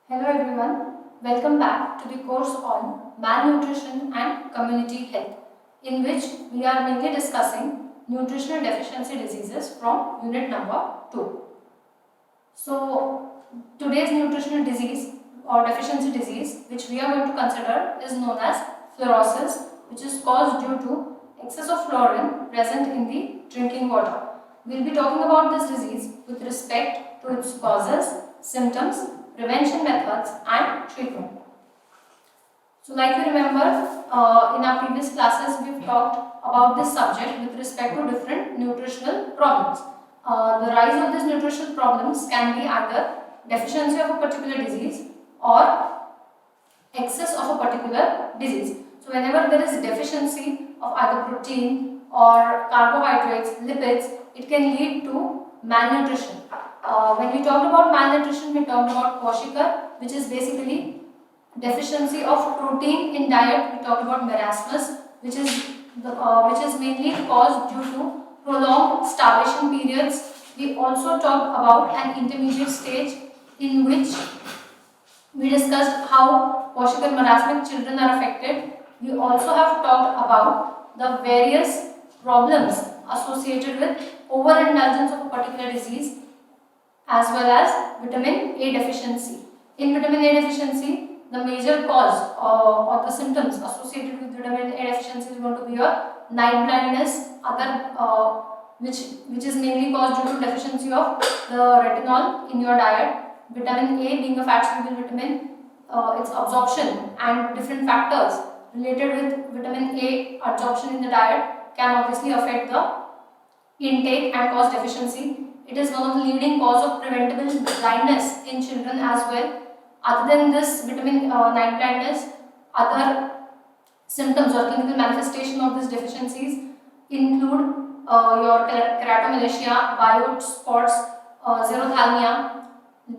Hello everyone, welcome back to the course on malnutrition and community health, in which we are mainly discussing nutritional deficiency diseases from unit number 2. So, today's nutritional disease or deficiency disease which we are going to consider is known as fluorosis, which is caused due to excess of fluorine present in the drinking water. We will be talking about this disease with respect to its causes, symptoms, prevention methods and treatment. So like you remember, in our previous classes we've talked about this subject with respect to different nutritional problems. The rise of these nutritional problems can be either deficiency of a particular disease or excess of a particular disease. So whenever there is deficiency of either protein or carbohydrates, lipids, it can lead to malnutrition. When we talked about malnutrition, we talked about kwashiorkor, which is basically deficiency of protein in diet. We talked about marasmus, which is mainly caused due to prolonged starvation periods. We also talked about an intermediate stage in which we discussed how kwashiorkor marasmic children are affected. We also have talked about the various problems associated with overindulgence of a particular disease as well as vitamin A deficiency. In vitamin A deficiency, the major cause or the symptoms associated with vitamin A deficiency is going to be your night blindness, which is mainly caused due to deficiency of the retinol in your diet. Vitamin A being a fat-soluble vitamin, its absorption and different factors related with vitamin A absorption in the diet can obviously affect the intake and cause deficiency. It is one of the leading cause of preventable blindness in children as well. Other than this vitamin night blindness, other symptoms or clinical manifestation of these deficiencies include your keratomalacia, biot spots, xerophthalmia,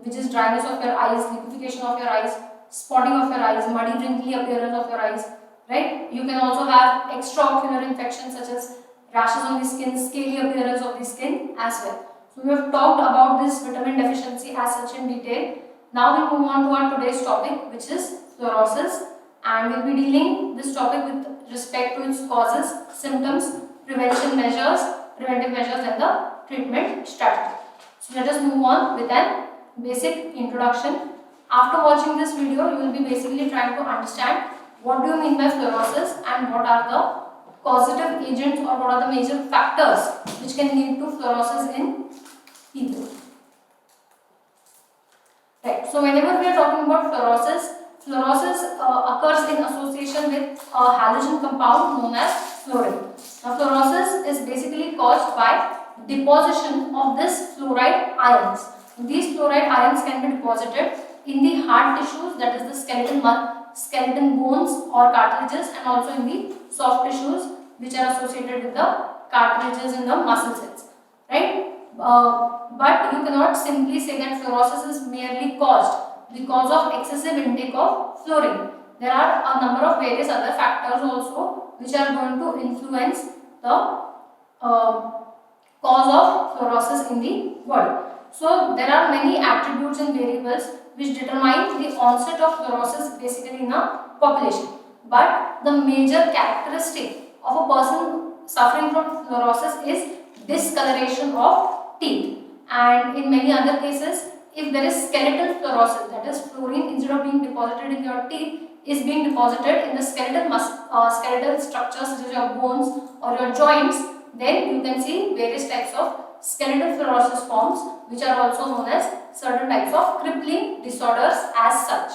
which is dryness of your eyes, liquefaction of your eyes, spotting of your eyes, muddy wrinkly appearance of your eyes, right? You can also have extraocular infections such as rashes on the skin, scaly appearance of the skin as well. So we have talked about this vitamin deficiency as such in detail. Now we move on to our today's topic, which is fluorosis, and we'll be dealing this topic with respect to its causes, symptoms, preventive measures and the treatment strategy. So let us move on with an basic introduction. After watching this video, you will be basically trying to understand what do you mean by fluorosis and what are the causative agents or what are the major factors which can lead to fluorosis in people. Right. So whenever we are talking about fluorosis occurs in association with a halogen compound known as fluorine. Now fluorosis is basically caused by deposition of this fluoride ions. These fluoride ions can be deposited in the hard tissues, that is the skeleton bones or cartilages, and also in the soft tissues which are associated with the cartilages in the muscle cells, right? But you cannot simply say that fluorosis is merely caused because of excessive intake of fluorine. There are a number of various other factors also which are going to influence the cause of fluorosis in the body. So there are many attributes and variables which determine the onset of fluorosis basically in a population. But the major characteristic of a person suffering from fluorosis is discoloration of teeth, and in many other cases, if there is skeletal fluorosis, that is fluorine instead of being deposited in your teeth is being deposited in the skeletal structures such as your bones or your joints, then you can see various types of skeletal fluorosis forms which are also known as certain types of crippling disorders as such,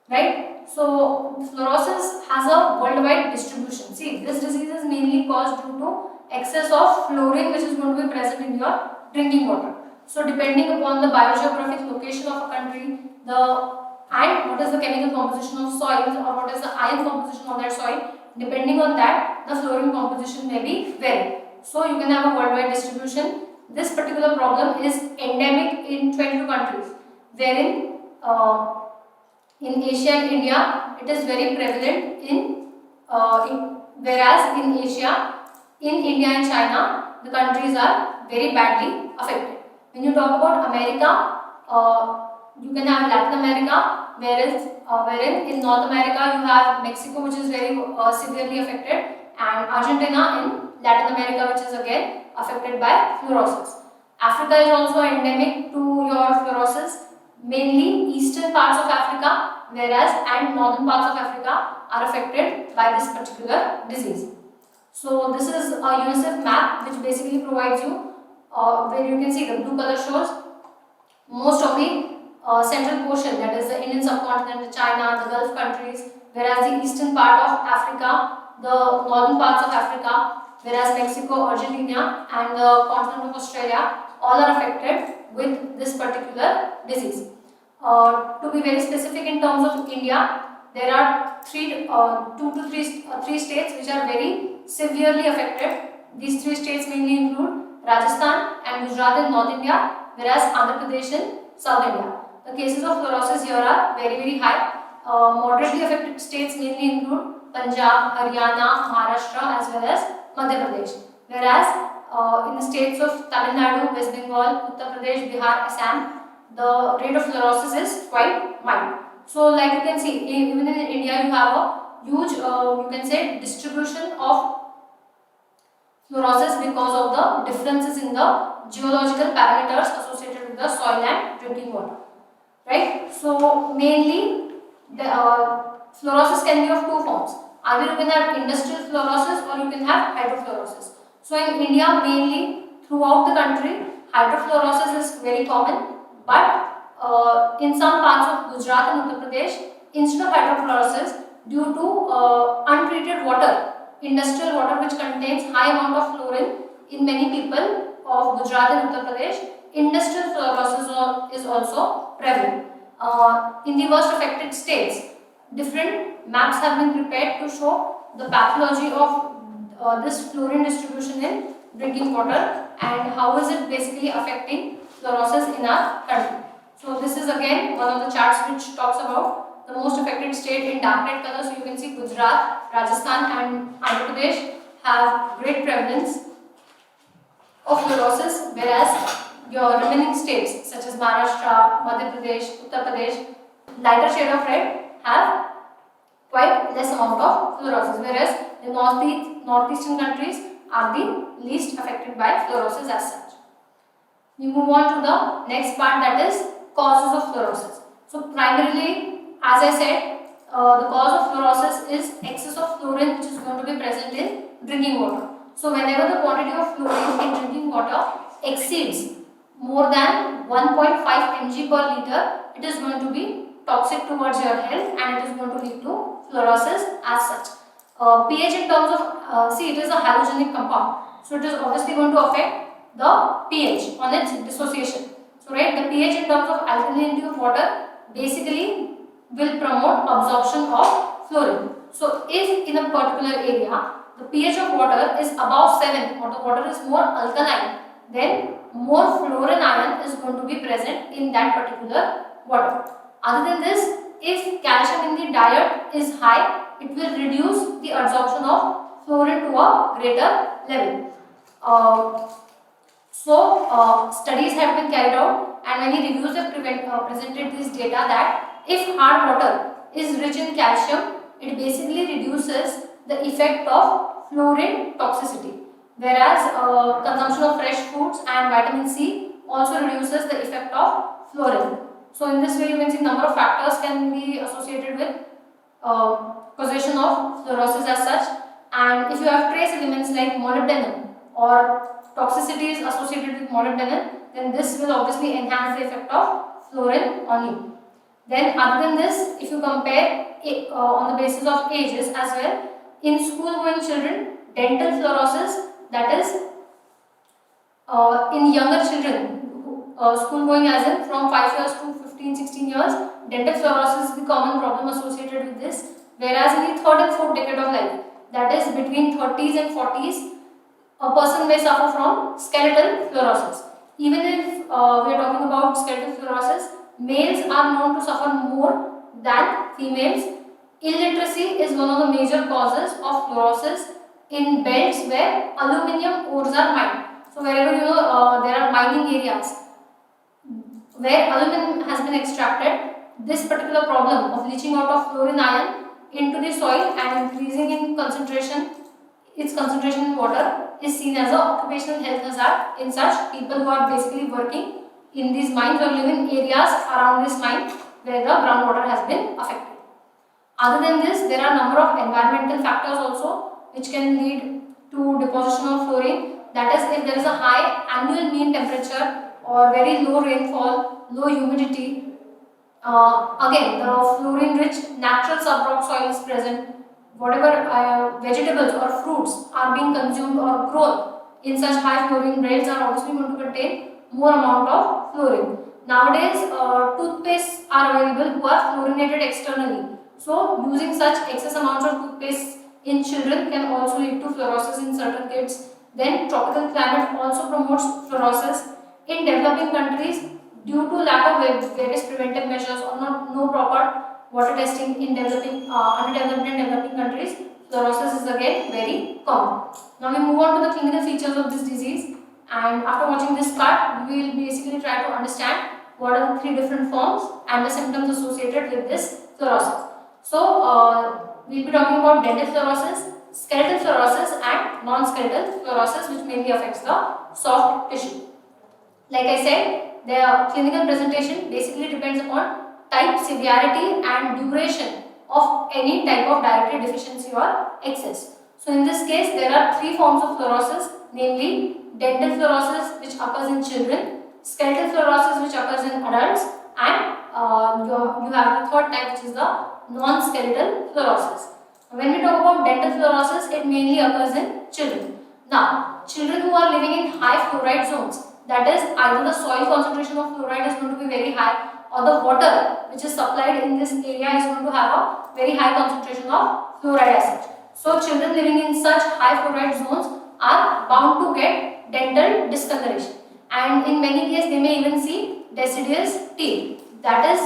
right? So fluorosis has a worldwide distribution. See, this disease is mainly caused due to excess of fluorine which is going to be present in your drinking water. So depending upon the biogeographic location of a country, and what is the chemical composition of soils or what is the ion composition of that soil, depending on that the fluorine composition may be varied. So you can have a worldwide distribution. This particular problem is endemic in 22 countries, wherein in Asia and India it is very prevalent whereas in Asia, in India and China, the countries are very badly affected. When you talk about America, you can have Latin America, wherein in North America you have Mexico, which is very severely affected, and Argentina in Latin America, which is again affected by fluorosis. Africa is also endemic to your fluorosis, mainly eastern parts of Africa, whereas and northern parts of Africa are affected by this particular disease. So this is a UNICEF map which basically provides you where you can see the blue color shows most of the central portion, that is the Indian subcontinent, China, the Gulf countries, whereas the eastern part of Africa, the northern parts of Africa, whereas Mexico, Argentina and the continent of Australia all are affected with this particular disease. To be very specific in terms of India, there are three states which are very severely affected. These three states mainly include Rajasthan and Gujarat in North India, whereas Andhra Pradesh in South India. The cases of fluorosis here are very high. Moderately affected states mainly include Punjab, Haryana, Maharashtra as well as Madhya Pradesh. Whereas in the states of Tamil Nadu, West Bengal, Uttar Pradesh, Bihar, Assam, the rate of fluorosis is quite mild. So like you can see, even in India you have a huge you can say distribution of fluorosis because of the differences in the geological parameters associated with the soil and drinking water, right? So mainly the fluorosis can be of two forms. Either you can have industrial fluorosis or you can have hydrofluorosis. So in India mainly throughout the country hydrofluorosis is very common, but in some parts of Gujarat and Uttar Pradesh, instead of hydrofluorosis, due to untreated water, industrial water which contains high amount of fluorine in many people of Gujarat and Uttar Pradesh, industrial fluorosis is also prevalent. In the worst affected states, different maps have been prepared to show the pathology of this fluorine distribution in drinking water and how is it basically affecting fluorosis in our country. So this is again one of the charts which talks about the most affected state in dark red color. So you can see Gujarat, Rajasthan and Andhra Pradesh have great prevalence of fluorosis, whereas your remaining states such as Maharashtra, Madhya Pradesh, Uttar Pradesh, lighter shade of red have quite less amount of fluorosis, whereas the northeastern countries are the least affected by fluorosis as such. We move on to the next part, that is causes of fluorosis. So primarily, as I said, the cause of fluorosis is excess of fluorine which is going to be present in drinking water. So whenever the quantity of fluorine in drinking water exceeds more than 1.5 mg per liter, it is going to be toxic towards your health and it is going to lead to fluorosis as such. pH in terms of, see, it is a halogenic compound, so it is obviously going to affect the pH on its dissociation. So right, the pH in terms of alkalinity of water basically will promote absorption of fluorine. So if in a particular area the pH of water is above 7 or the water is more alkaline, then more fluorine ion is going to be present in that particular water. Other than this, if calcium in the diet is high, it will reduce the absorption of fluorine to a greater level. Studies have been carried out and many reviews have presented this data that if hard water is rich in calcium, it basically reduces the effect of fluorine toxicity, whereas consumption of fresh fruits and vitamin C also reduces the effect of fluorine. So in this way you can see number of factors can be associated with causation of fluorosis as such, and if you have trace elements like molybdenum or toxicity is associated with molybdenum, then this will obviously enhance the effect of fluorine on you. Then other than this, if you compare on the basis of ages as well, in school going children, dental fluorosis, that is in younger children, school going as in from 5 years to 15-16 years, dental fluorosis is the common problem associated with this, whereas in the 3rd and 4th decade of life, that is between 30s and 40s, a person may suffer from skeletal fluorosis. Even if we are talking about skeletal fluorosis, males are known to suffer more than females. Illiteracy is one of the major causes of fluorosis in belts where aluminium ores are mined. So wherever there are mining areas where aluminum has been extracted, this particular problem of leaching out of fluorine ion into the soil and increasing in concentration, its concentration in water, is seen as an occupational health hazard in such people who are basically working in these mines or live in areas around this mine where the groundwater has been affected. Other than this, there are a number of environmental factors also which can lead to deposition of fluorine. That is, if there is a high annual mean temperature or very low rainfall, low humidity, again the fluorine rich natural subrock soil is present, whatever vegetables or fruits are being consumed or grown in such high fluorine rates are obviously going to contain more amount of fluorine. Nowadays, toothpastes are available who are fluorinated externally. So, using such excess amounts of toothpaste in children can also lead to fluorosis in certain kids. Then, tropical climate also promotes fluorosis. In developing countries, due to lack of various preventive measures or no proper water testing in underdeveloped and developing countries, fluorosis is again very common. Now we move on to the clinical features of this disease, and after watching this part, we will basically try to understand what are the three different forms and the symptoms associated with this fluorosis. So we'll be talking about dental fluorosis, skeletal fluorosis and non-skeletal fluorosis, which mainly affects the soft tissue. Like I said, the clinical presentation basically depends upon type, severity and duration of any type of dietary deficiency or excess. So in this case, there are three forms of fluorosis, namely dental fluorosis, which occurs in children, skeletal fluorosis, which occurs in adults, and you have the third type, which is the non-skeletal fluorosis. When we talk about dental fluorosis, it mainly occurs in children. Now, children who are living in high fluoride zones, that is, either the soil concentration of fluoride is going to be very high or the water which is supplied in this area is going to have a very high concentration of fluoride acid. So, children living in such high fluoride zones are bound to get dental discoloration, and in many cases they may even see deciduous teeth. That is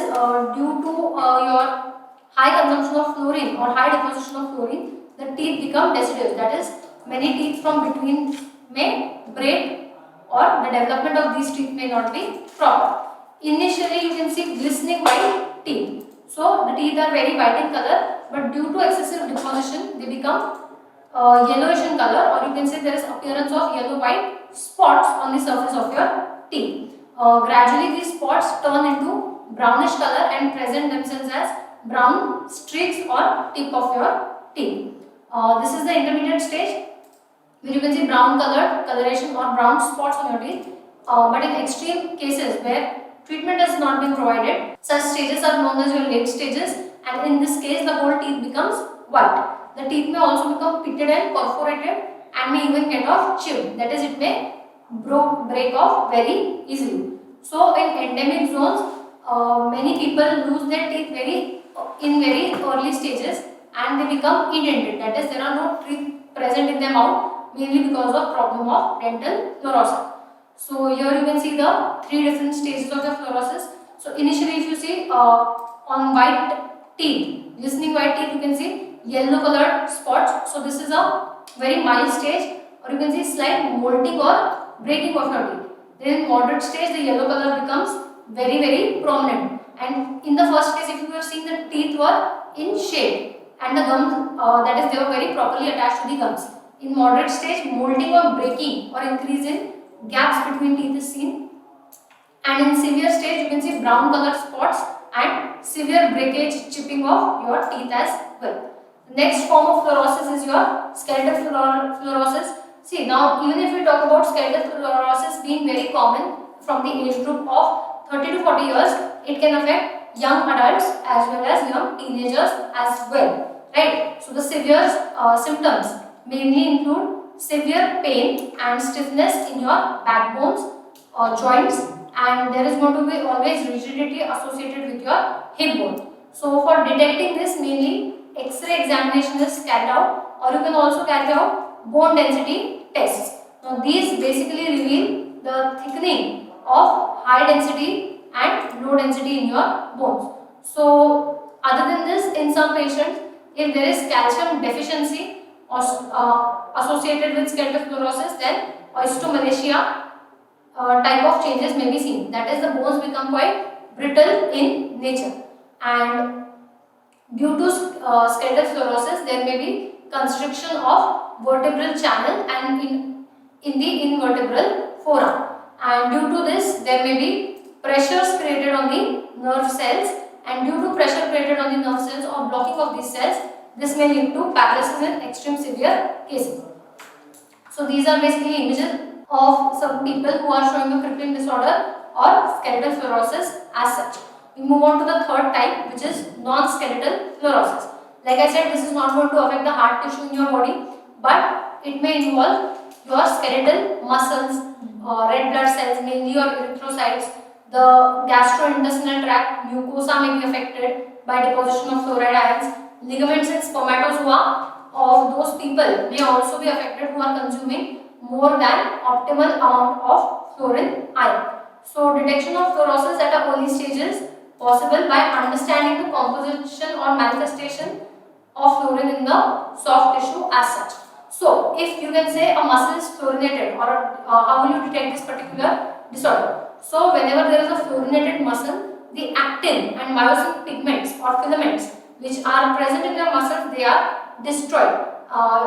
due to your high consumption of fluorine or high deposition of fluorine, the teeth become deciduous. That is, many teeth from between may break or the development of these teeth may not be proper. Initially, you can see glistening white teeth. So, the teeth are very white in color, but due to excessive deposition, they become yellowish in color, or you can say there is appearance of yellow-white spots on the surface of your teeth. Gradually, these spots turn into brownish color and present themselves as brown streaks or tip of your teeth. This is the intermediate stage, where you can see brown colored coloration or brown spots on your teeth. But in extreme cases where treatment has not been provided, such stages are known as your late stages, and in this case the whole teeth becomes white. The teeth may also become pitted and perforated and may even get off chewed. That is, it may break off very easily. So in endemic zones, many people lose their teeth in very early stages and they become indented. That is, there are no teeth present in their mouth, mainly because of problem of dental fluorosis. So here you can see the three different stages of the fluorosis. So initially, if you see on white teeth, glistening white teeth, you can see yellow colored spots. So this is a very mild stage, or you can see slight molting or breaking of your teeth. Then in moderate stage, the yellow color becomes very prominent. And in the first case, if you have seen, the teeth were in shade and the gums, that is, they were very properly attached to the gums. In moderate stage, molting or breaking or increase in gaps between teeth is seen, and in severe stage you can see brown colored spots and severe breakage, chipping of your teeth as well. The next form of fluorosis is your skeletal fluorosis. See, now even if we talk about skeletal fluorosis being very common from the age group of 30 to 40 years, it can affect young adults as well as young teenagers as well, right? So the severe symptoms mainly include severe pain and stiffness in your backbones or joints, and there is going to be always rigidity associated with your hip bone. So for detecting this, mainly X-ray examination is carried out, or you can also carry out bone density tests. Now these basically reveal the thickening of high density and low density in your bones. So other than this, in some patients, if there is calcium deficiency or associated with skeletal fluorosis, then osteomalacia type of changes may be seen. That is, the bones become quite brittle in nature, and due to skeletal fluorosis, there may be constriction of vertebral channel and in the invertebral forearm. And due to this, there may be pressures created on the nerve cells, and due to pressure created on the nerve cells or blocking of these cells, this may lead to paralysis in extreme severe cases. So these are basically images of some people who are showing a crippling disorder or skeletal fluorosis as such. We move on to the third type, which is non-skeletal fluorosis. Like I said, this is not going to affect the heart tissue in your body, but it may involve your skeletal muscles, red blood cells, mainly your erythrocytes, the gastrointestinal tract, mucosa may be affected by deposition of fluoride ions, ligaments and spermatozoa of those people may also be affected who are consuming more than optimal amount of fluorine ion. So detection of fluorosis at a early stage is possible by understanding the composition or manifestation of fluorine in the soft tissue as such. So if you can say a muscle is fluorinated, or how will you detect this particular disorder? So whenever there is a fluorinated muscle, the actin and myosin pigments or filaments which are present in your muscles, they are destroyed.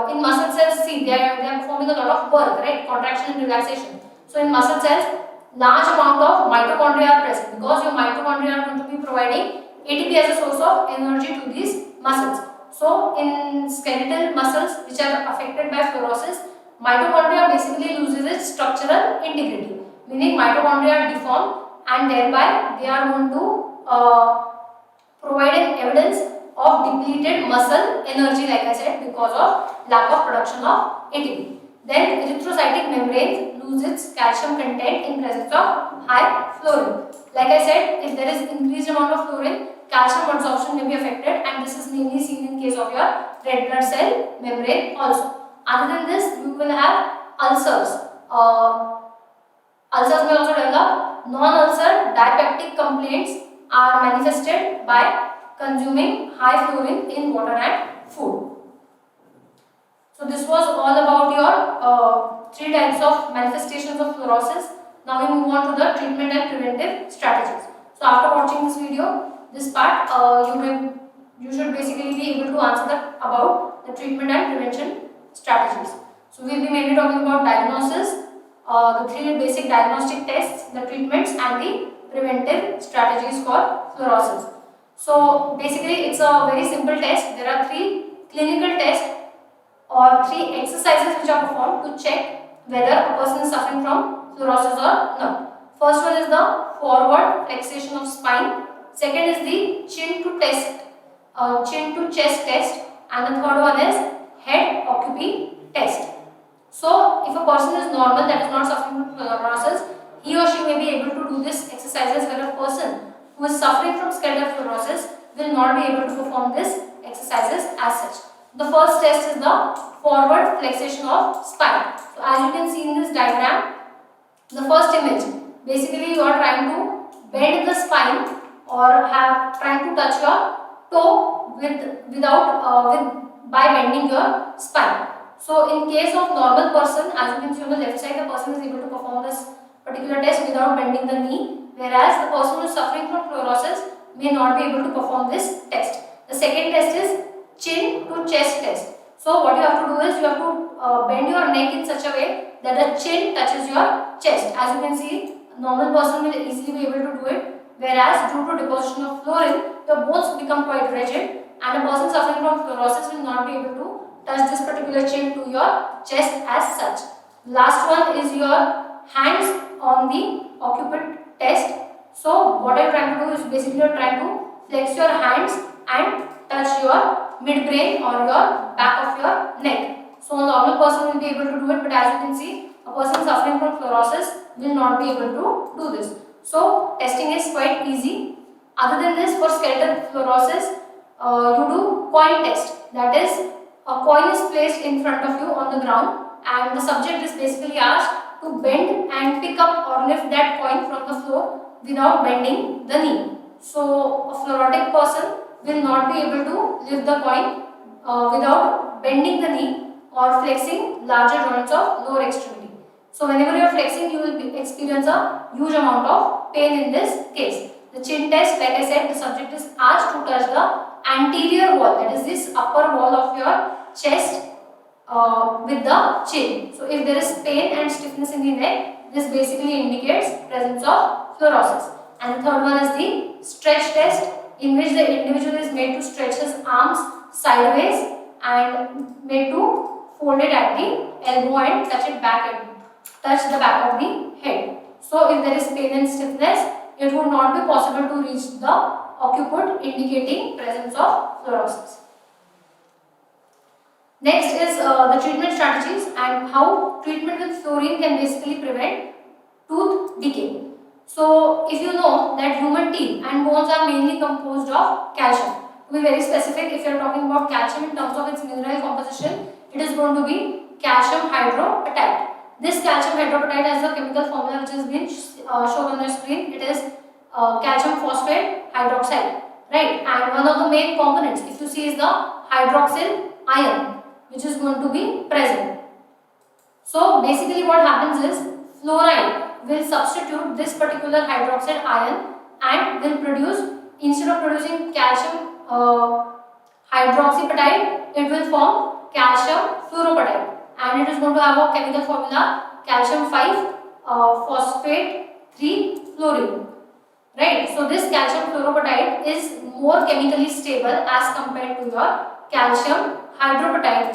In muscle cells, see, they are performing a lot of work, right? Contraction and relaxation. So in muscle cells, large amount of mitochondria are present, because your mitochondria are going to be providing ATP as a source of energy to these muscles. So in skeletal muscles which are affected by fluorosis, mitochondria basically loses its structural integrity, meaning mitochondria deform, and thereby they are going to provide an evidence of depleted muscle energy, like I said, because of lack of production of ATP. Then erythrocytic membranes lose its calcium content in presence of high fluorine. Like I said, if there is increased amount of fluorine, calcium absorption may be affected, and this is mainly seen in case of your red blood cell membrane also. Other than this, you will have ulcers. Ulcers may also develop. Non-ulcer diabetic complaints are manifested by consuming high fluorine in water and food. So this was all about your three types of manifestations of fluorosis. Now we move on to the treatment and preventive strategies. So after watching this video, this part you should basically be able to answer about the treatment and prevention strategies. So we will be mainly talking about diagnosis, the three basic diagnostic tests, the treatments, and the preventive strategies for fluorosis. So basically it's a very simple test. There are three clinical tests or three exercises which are performed to check whether a person is suffering from fluorosis or not. First one is the forward flexation of spine. Second is the chin to chest test, and the third one is head occupy test. So if a person is normal, that is not suffering from fluorosis, he or she may be able to do this exercises, where a person who is suffering from skeletal fluorosis will not be able to perform this exercises as such. The first test is the forward flexation of spine. So as you can see in this diagram, the first image, basically you are trying to bend the spine or trying to touch your toe by bending your spine. So in case of normal person, as you can see on the left side, the person is able to perform this particular test without bending the knee, whereas the person who is suffering from fluorosis may not be able to perform this test. The second test is chin to chest test. So what you have to do is you have to bend your neck in such a way that the chin touches your chest. As you can see, a normal person will easily be able to do it, whereas due to deposition of fluorine, your bones become quite rigid, and a person suffering from fluorosis will not be able to touch this particular chin to your chest as such. Last one is your hands on the occiput test. So what I'm trying to do is basically you're trying to flex your hands and touch your midbrain or your back of your neck. So a normal person will be able to do it, but as you can see, a person suffering from fluorosis will not be able to do this. So testing is quite easy. Other than this, for skeletal fluorosis, you do coin test. That is, a coin is placed in front of you on the ground, and the subject is basically asked to bend and pick up or lift that coin from the floor without bending the knee. So a fluorotic person will not be able to lift the coin without bending the knee or flexing larger joints of lower extremity. So whenever you are flexing, you will experience a huge amount of pain in this case. The chin test, like I said, the subject is asked to touch the anterior wall, that is this upper wall of your chest with the chin. So if there is pain and stiffness in the neck, this basically indicates presence of fluorosis. And the third one is the stretch test, in which the individual is made to stretch his arms sideways and made to fold it at the elbow and touch the back of the head. So if there is pain and stiffness, it would not be possible to reach the occiput, indicating presence of fluorosis. Next is the treatment strategies and how treatment with fluorine can basically prevent tooth decay. So if you know that human teeth and bones are mainly composed of calcium. To be very specific, if you are talking about calcium in terms of its mineral composition, it is going to be calcium hydroapatite. This calcium hydroapatite has a chemical formula which has been shown on the screen. It is calcium phosphate hydroxide, right? And one of the main components, if you see, is the hydroxyl ion, which is going to be present. So basically what happens is fluoride will substitute this particular hydroxide ion and will produce, instead of producing calcium hydroxyapatite, it will form calcium fluoroapatite, and it is going to have a chemical formula calcium 5 phosphate 3 fluorine, right? So this calcium fluoroapatite is more chemically stable as compared to your calcium hydroapatite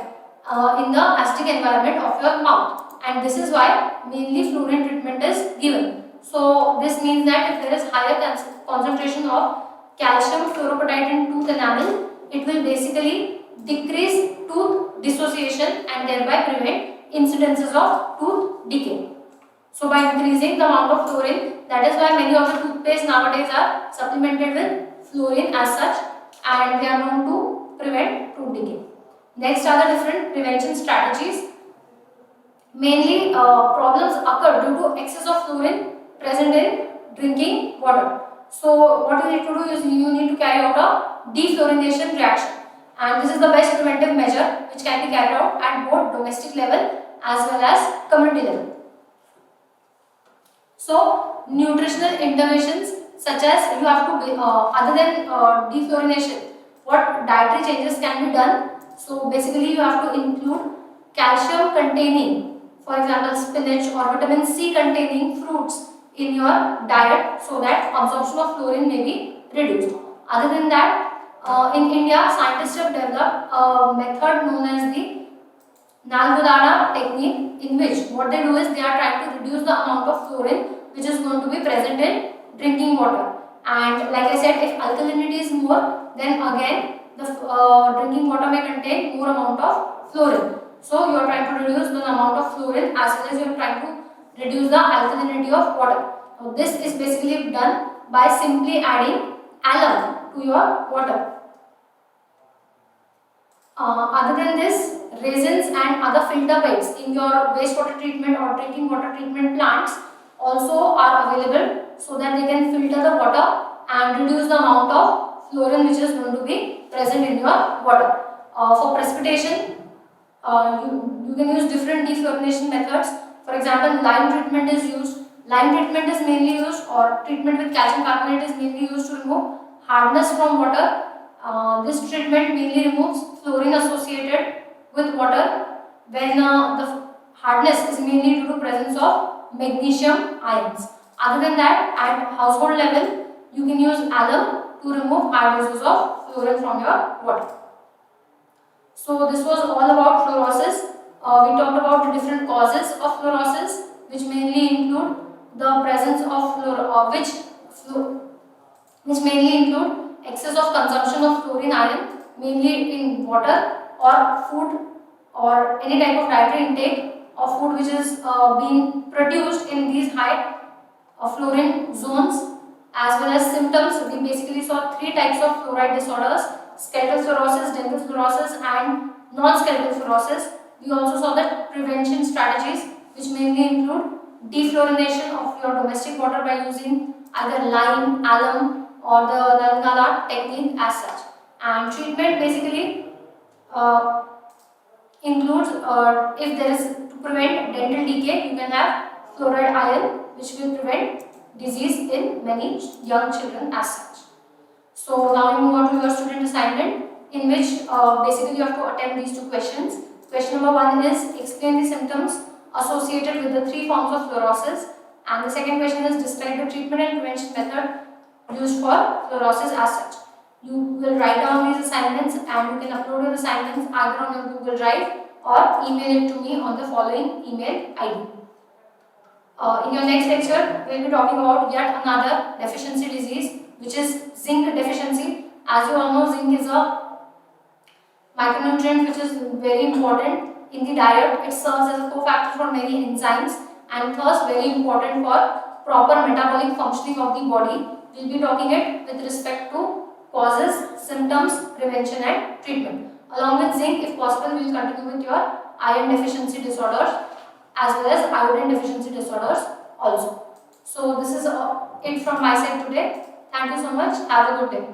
in the acidic environment of your mouth, and this is why mainly fluorine treatment is given. So this means that if there is higher concentration of calcium fluoroapatite in tooth enamel, it will basically decrease tooth dissociation and thereby prevent incidences of tooth decay. So by increasing the amount of fluorine, that is why many of the toothpaste nowadays are supplemented with fluorine as such, and they are known to prevent tooth decay. Next are the different prevention strategies. Mainly problems occur due to excess of fluorine present in drinking water. So what you need to do is you need to carry out a defluorination reaction, and this is the best preventive measure which can be carried out at both domestic level as well as community level. So nutritional interventions, such as you have to other than defluorination, what dietary changes can be done? So basically you have to include calcium containing, for example spinach, or vitamin C containing fruits in your diet, so that absorption of fluorine may be reduced. Other than that, in India, scientists have developed a method known as the Nalgodana technique, in which what they do is they are trying to reduce the amount of fluorine which is going to be present in drinking water. And like I said, if alkalinity is more, then again the drinking water may contain more amount of fluorine. So you are trying to reduce the amount of fluorine as well as you are trying to reduce the alkalinity of water. Now this is basically done by simply adding alum to your water. Other than this, resins and other filter beds in your wastewater treatment or drinking water treatment plants also are available, so that they can filter the water and reduce the amount of fluorine which is going to be present in your water. For precipitation, you can use different defluorination methods. For example, lime treatment is used. Lime treatment is mainly used, or treatment with calcium carbonate is mainly used to remove hardness from water. This treatment mainly removes fluorine associated with water when the hardness is mainly due to presence of magnesium ions. Other than that, at household level, you can use alum to remove high doses of fluorine from your water. So this was all about fluorosis. We talked about the different causes of fluorosis, which mainly include the presence of which mainly include excess of consumption of fluorine ion, mainly in water or food, or any type of dietary intake of food which is being produced in these high fluorine zones. As well as symptoms, we basically saw three types of fluoride disorders: skeletal fluorosis, dental fluorosis, and non-skeletal fluorosis. We also saw the prevention strategies, which mainly include defluorination of your domestic water by using either lime, alum, or the Nalgona technique as such. And treatment, basically, includes if there is to prevent dental decay, you can have fluoride iron, which will prevent disease in many young children as such. So now we move on to your student assignment, in which basically you have to attempt these two questions. Question number 1 is explain the symptoms associated with the 3 forms of fluorosis, and the second question is describe the treatment and prevention method used for fluorosis as such. You will write down these assignments and you can upload your assignments either on your Google Drive or email it to me on the following email ID. In your next lecture, we will be talking about yet another deficiency disease, which is zinc deficiency. As you all know, zinc is a micronutrient which is very important in the diet. It serves as a cofactor for many enzymes and thus very important for proper metabolic functioning of the body. We will be talking it with respect to causes, symptoms, prevention and treatment. Along with zinc, if possible, we will continue with your iron deficiency disorders as well as iodine deficiency disorders also. So this is it from my side today. Thank you so much. Have a good day.